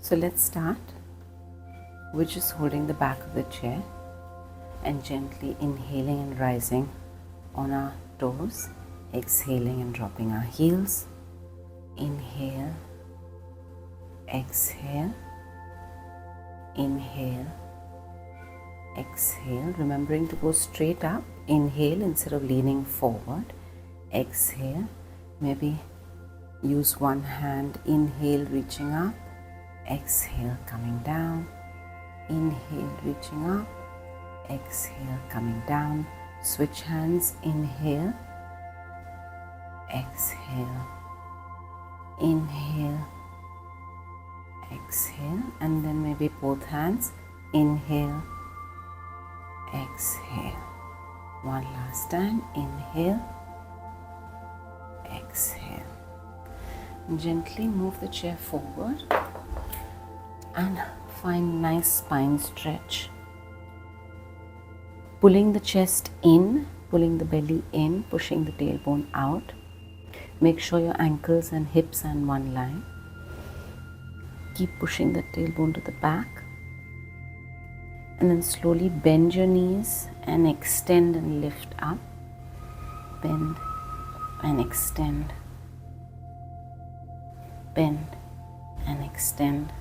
So let's start. We're just holding the back of the chair and gently inhaling and rising on our toes, exhaling and dropping our heels. Inhale, exhale, inhale, exhale, remembering to go straight up. Inhale instead of leaning forward. Exhale, maybe use one hand. Inhale, reaching up. Exhale, coming down. Inhale, reaching up. Exhale, coming down. Switch hands. Inhale, exhale, inhale, exhale, and then maybe both hands. Inhale, exhale. One last time. Inhale, exhale. And gently move the chair forward and find nice spine stretch. Pulling the chest in, pulling the belly in, pushing the tailbone out. Make sure your ankles and hips are in one line. Keep pushing the tailbone to the back. And then slowly bend your knees and extend and lift up. Bend and extend. Bend and extend.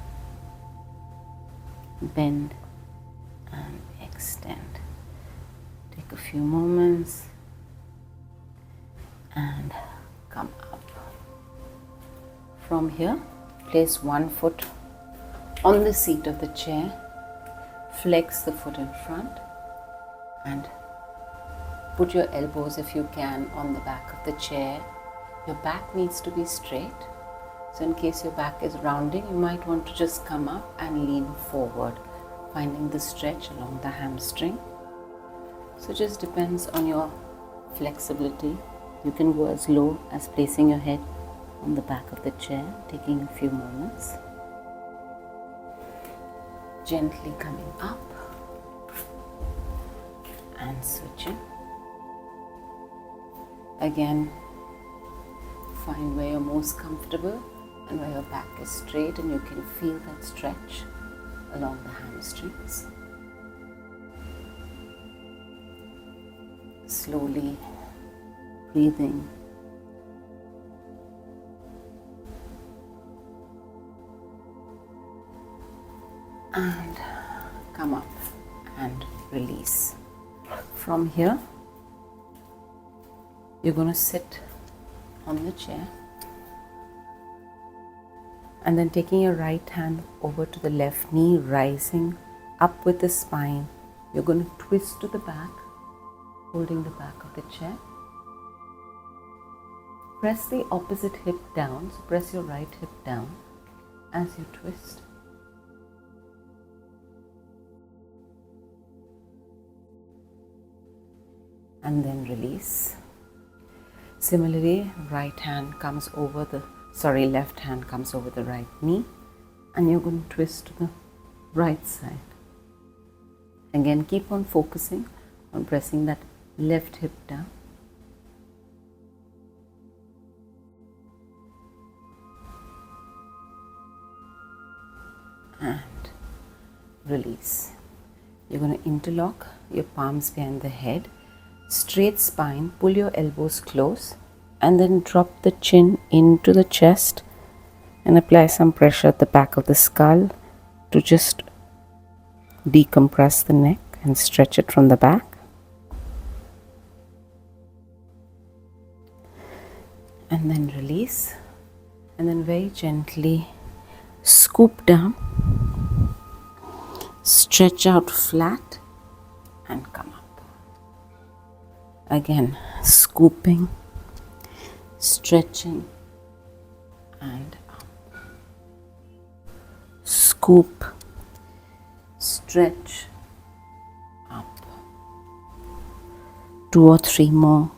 Bend and extend. Take a few moments and come up. From here, place one foot on the seat of the chair. Flex the foot in front and put your elbows, if you can, on the back of the chair. Your back needs to be straight. So in case your back is rounding, you might want to just come up and lean forward, finding the stretch along the hamstring. So it just depends on your flexibility. You can go as low as placing your head on the back of the chair, taking a few moments. Gently coming up and switching. Again, find where you're most comfortable and where your back is straight and you can feel that stretch along the hamstrings. Slowly breathing. And come up and release. From here, you're going to sit on the chair and then taking your right hand over to the left knee, rising up with the spine. You're going to twist to the back, holding the back of the chair. Press the opposite hip down, so press your right hip down as you twist. And then release. Similarly, left hand comes over the right knee and you're going to twist to the right side. Again, keep on focusing on pressing that left hip down. And release. You're going to interlock your palms behind the head. Straight spine, pull your elbows close and then drop the chin into the chest and apply some pressure at the back of the skull to just decompress the neck and stretch it from the back. And then release and then very gently scoop down, stretch out flat and come up. Again, scooping, stretching and up. Scoop, stretch, up. 2 or 3 more.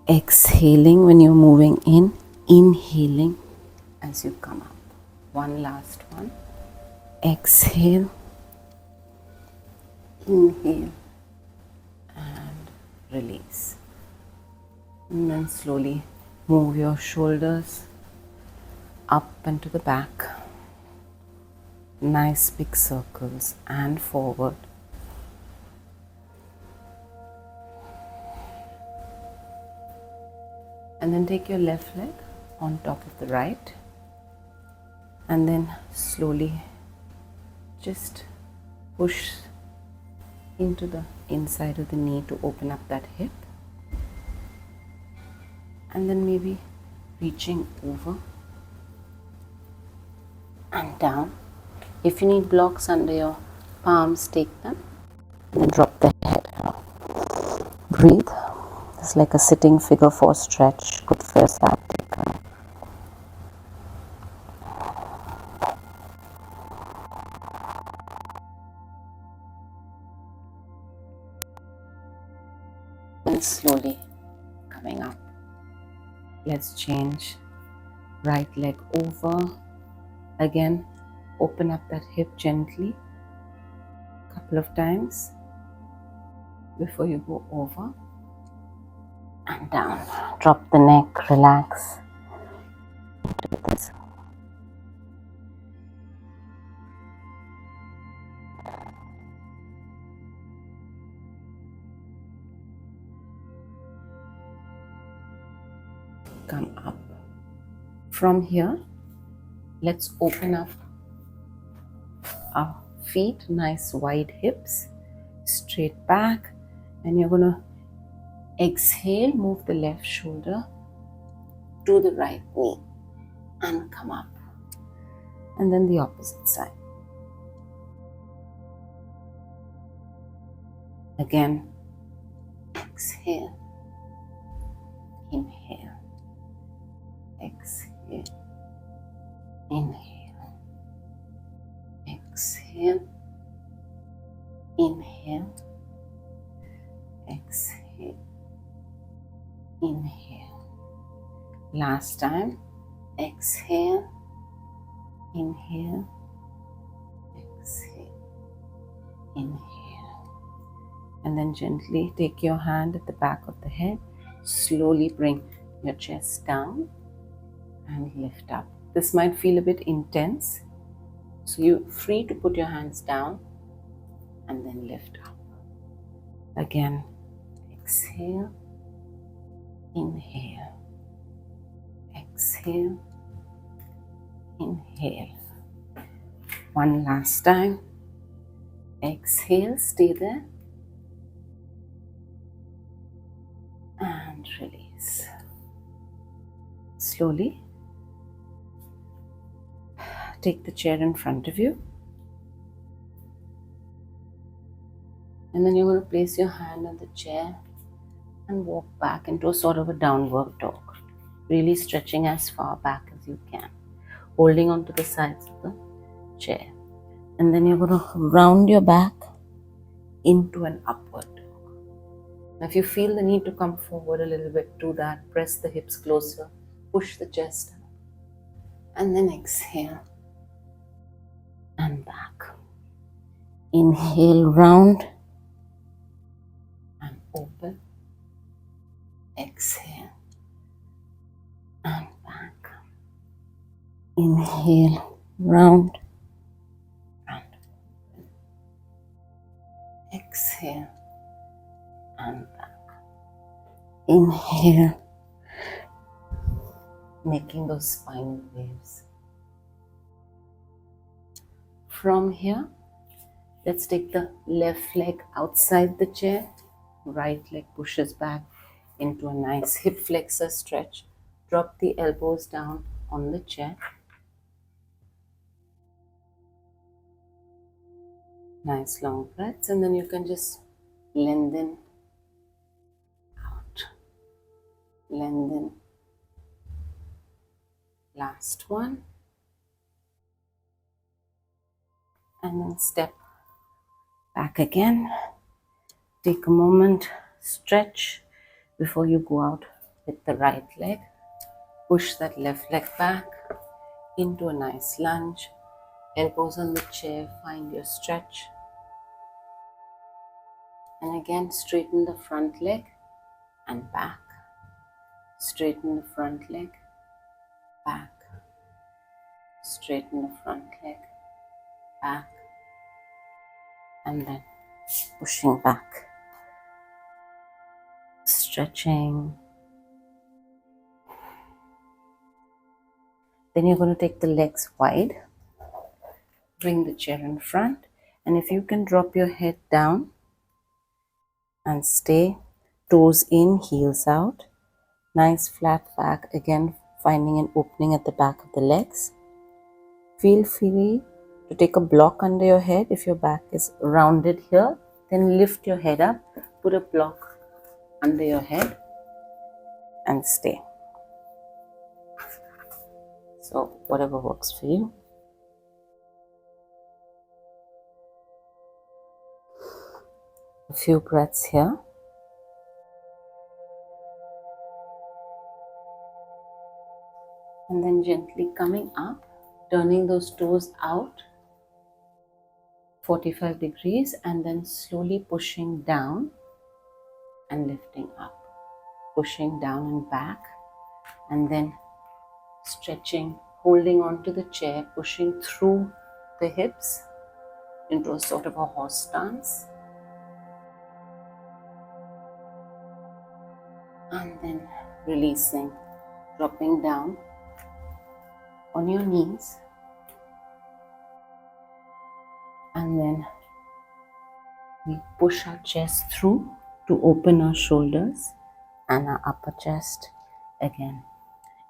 Exhaling when you're moving in, inhaling as you come up. One last one. Exhale. Inhale and release. And then slowly Move your shoulders up and to the back. Nice big circles and forward. And then take your left leg on top of the right. And then slowly just push into the inside of the knee to open up that hip. And then maybe reaching over and down. If you need blocks under your palms, take them and then drop the head. Breathe. It's like a sitting figure 4 stretch, good for your sciatica. And slowly coming up. Let's change. Right leg over. Again, open up that hip gently. A couple of times before you go over and down. Drop the neck, relax. Do this. Come up. From here, let's open up our feet, nice wide hips, straight back, and you're gonna exhale, move the left shoulder to the right knee and come up. And then the opposite side. Again, exhale, inhale, exhale, inhale, exhale, inhale, exhale, inhale. Last time, exhale, inhale, exhale, inhale. And then gently take your hand at the back of the head, slowly bring your chest down and lift up. This might feel a bit intense, so you're free to put your hands down and then lift up. Again, exhale, inhale, exhale, inhale. One last time. Exhale, stay there. And release. Slowly take the chair in front of you. And then you're going to place your hand on the chair and walk back into a sort of a downward dog. Really stretching as far back as you can. Holding onto the sides of the chair. And then you're going to round your back into an upward dog. Now if you feel the need to come forward a little bit, do that. Press the hips closer. Push the chest up. And then exhale. And back. Inhale, round. And open. Exhale. And back. Inhale, round. And open. Exhale. And back. Inhale, making those spinal waves. From here, let's take the left leg outside the chair. Right leg pushes back into a nice hip flexor stretch. Drop the elbows down on the chair. Nice long breaths, and then you can just lengthen out. Lengthen. Last one. And then step back again. Take a moment, stretch before you go out with the right leg. Push that left leg back into a nice lunge. Elbows on the chair, find your stretch. And again, straighten the front leg and back. Straighten the front leg, back. Straighten the front leg, back. And then pushing back. Stretching. Then you're going to take the legs wide. Bring the chair in front. And if you can drop your head down and stay. Toes in, heels out. Nice flat back. Again, finding an opening at the back of the legs. Feel free to take a block under your head. If your back is rounded here, then lift your head up. Put a block under your head and stay. So whatever works for you. A few breaths here. And then gently coming up, turning those toes out 45 degrees and then slowly pushing down and lifting up. Pushing down and back and then stretching, holding on to the chair, pushing through the hips into a sort of a horse stance. And then releasing, dropping down on your knees. And then we push our chest through to open our shoulders and our upper chest. Again,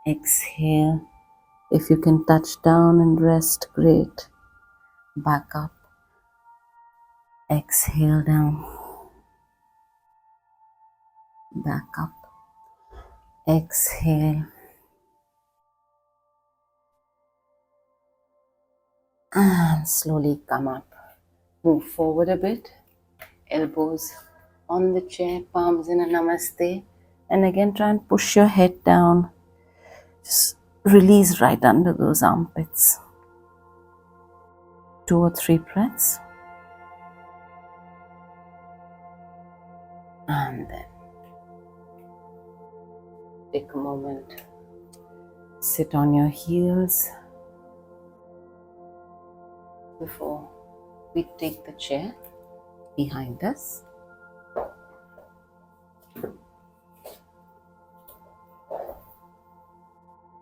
exhale. If you can touch down and rest, great. Back up. Exhale down. Back up. Exhale. And slowly come up. Move forward a bit. Elbows on the chair, palms in a namaste. And again, try and push your head down. Just release right under those armpits. 2 or 3 breaths. And then take a moment. Sit on your heels before we take the chair behind us.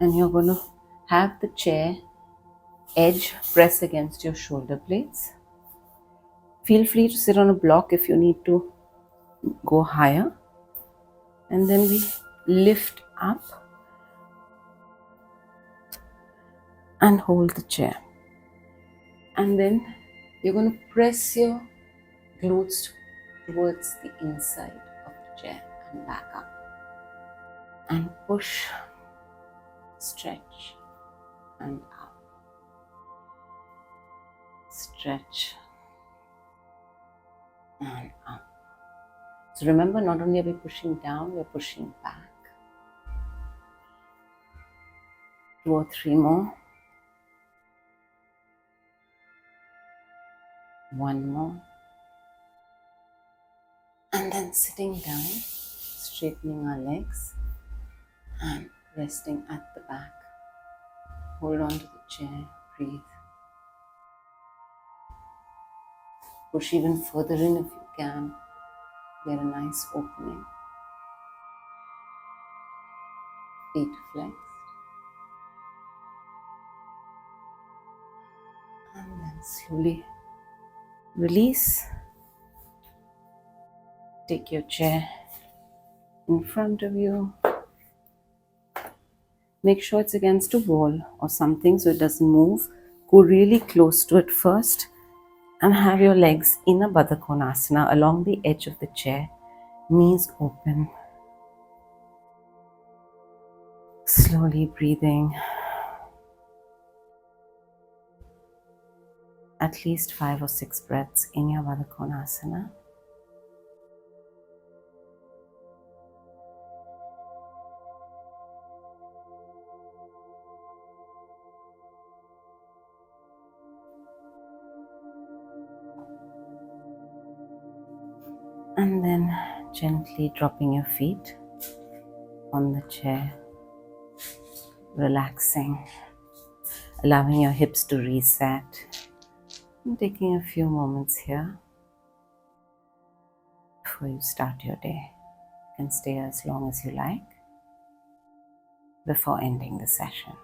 And you're going to have the chair edge press against your shoulder blades. Feel free to sit on a block if you need to go higher. And then we lift up and hold the chair. And then you're going to press your glutes towards the inside of the chair and back up. And push, stretch, and up. Stretch, and up. So remember, not only are we pushing down, we're pushing back. 2 or 3 more. 1 more. And then sitting down, straightening our legs and resting at the back. Hold on to the chair, breathe. Push even further in if you can. Get a nice opening. Feet flexed. And then slowly release. Take your chair in front of you. Make sure it's against a wall or something so it doesn't move. Go really close to it first and have your legs in a Baddha Konasana along the edge of the chair, knees open. Slowly breathing. At least 5 or 6 breaths in your Baddha Konasana. And then gently dropping your feet on the chair, relaxing, allowing your hips to reset, and taking a few moments here before you start your day. You can stay as long as you like before ending the session.